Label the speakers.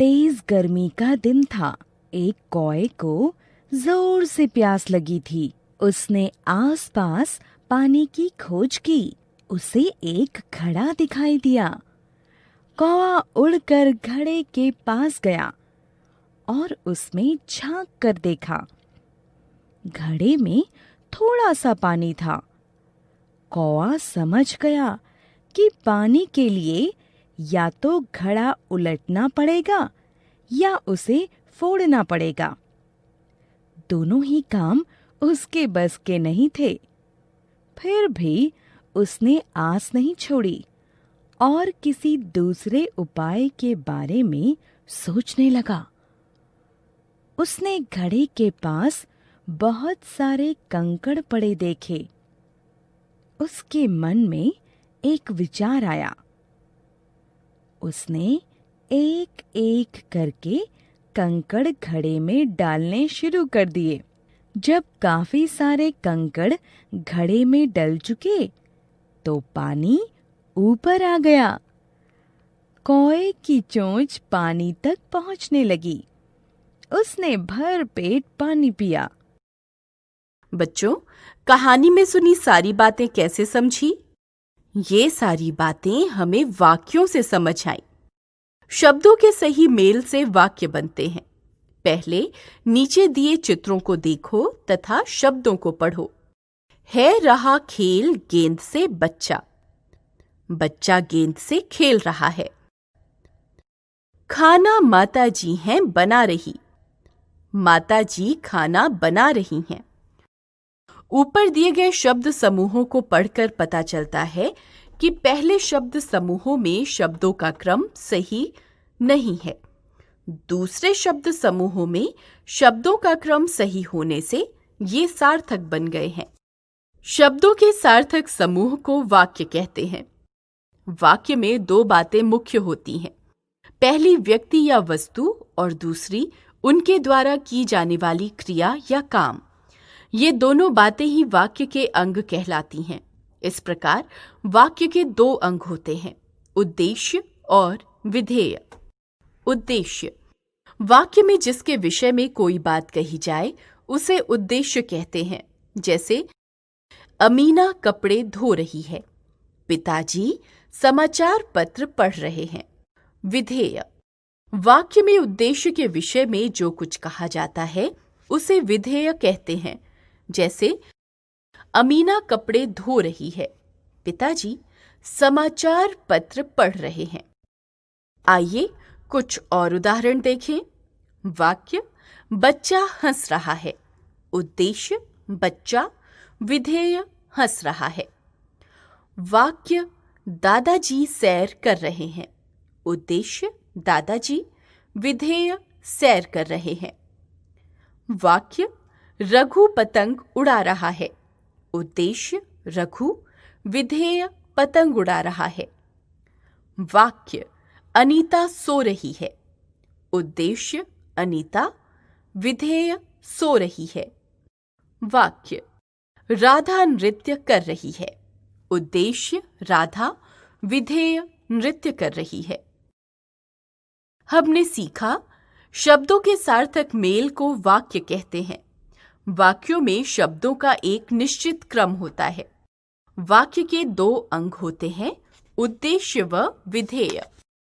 Speaker 1: तेज गर्मी का दिन था। एक कौए को जोर से प्यास लगी थी। उसने आसपास पानी की खोज की। उसे एक घड़ा दिखाई दिया। कौवा उड़कर घड़े के पास गया और उसमें झांक कर देखा। घड़े में थोड़ा सा पानी था। कौवा समझ गया कि पानी के लिए या तो घड़ा उलटना पड़ेगा या उसे फोड़ना पड़ेगा। दोनों ही काम उसके बस के नहीं थे। फिर भी उसने आस नहीं छोड़ी और किसी दूसरे उपाय के बारे में सोचने लगा। उसने घड़े के पास बहुत सारे कंकड़ पड़े देखे। उसके मन में एक विचार आया। उसने एक एक करके कंकड़ घड़े में डालने शुरू कर दिए। जब काफी सारे कंकड़ घड़े में डल चुके तो पानी ऊपर आ गया। कौए की चोंच पानी तक पहुंचने लगी। उसने भर पेट पानी पिया।
Speaker 2: बच्चों, कहानी में सुनी सारी बातें कैसे समझी? ये सारी बातें हमें वाक्यों से समझ आई। शब्दों के सही मेल से वाक्य बनते हैं। पहले नीचे दिए चित्रों को देखो तथा शब्दों को पढ़ो। है रहा खेल गेंद से बच्चा। बच्चा गेंद से खेल रहा है। खाना माताजी हैं बना रही। माताजी खाना बना रही हैं। ऊपर दिए गए शब्द समूहों को पढ़कर पता चलता है कि पहले शब्द समूहों में शब्दों का क्रम सही नहीं है। दूसरे शब्द समूहों में शब्दों का क्रम सही होने से ये सार्थक बन गए हैं। शब्दों के सार्थक समूह को वाक्य कहते हैं। वाक्य में दो बातें मुख्य होती हैं। पहली व्यक्ति या वस्तु और दूसरी उनके द्वारा की जाने वाली क्रिया या काम। ये दोनों बातें ही वाक्य के अंग कहलाती हैं। इस प्रकार वाक्य के दो अंग होते हैं, उद्देश्य और विधेय। उद्देश्य वाक्य में जिसके विषय में कोई बात कही जाए उसे उद्देश्य कहते हैं। जैसे अमीना कपड़े धो रही है, पिताजी समाचार पत्र पढ़ रहे हैं। विधेय वाक्य में उद्देश्य के विषय में जो कुछ कहा जाता है उसे विधेय कहते हैं। जैसे अमीना कपड़े धो रही है, पिताजी समाचार पत्र पढ़ रहे हैं। आइए कुछ और उदाहरण देखें। वाक्य बच्चा हंस रहा है। उद्देश्य बच्चा, विधेय हंस रहा है। वाक्य दादाजी सैर कर रहे हैं। उद्देश्य दादाजी, विधेय सैर कर रहे हैं। वाक्य रघु पतंग उड़ा रहा है। उद्देश्य रघु, विधेय पतंग उड़ा रहा है। वाक्य अनीता सो रही है। उद्देश्य अनीता, विधेय सो रही है। वाक्य राधा नृत्य कर रही है। उद्देश्य राधा, विधेय नृत्य कर रही है। हमने सीखा शब्दों के सार्थक मेल को वाक्य कहते हैं। वाक्यों में शब्दों का एक निश्चित क्रम होता है। वाक्य के दो अंग होते हैं, उद्देश्य व विधेय।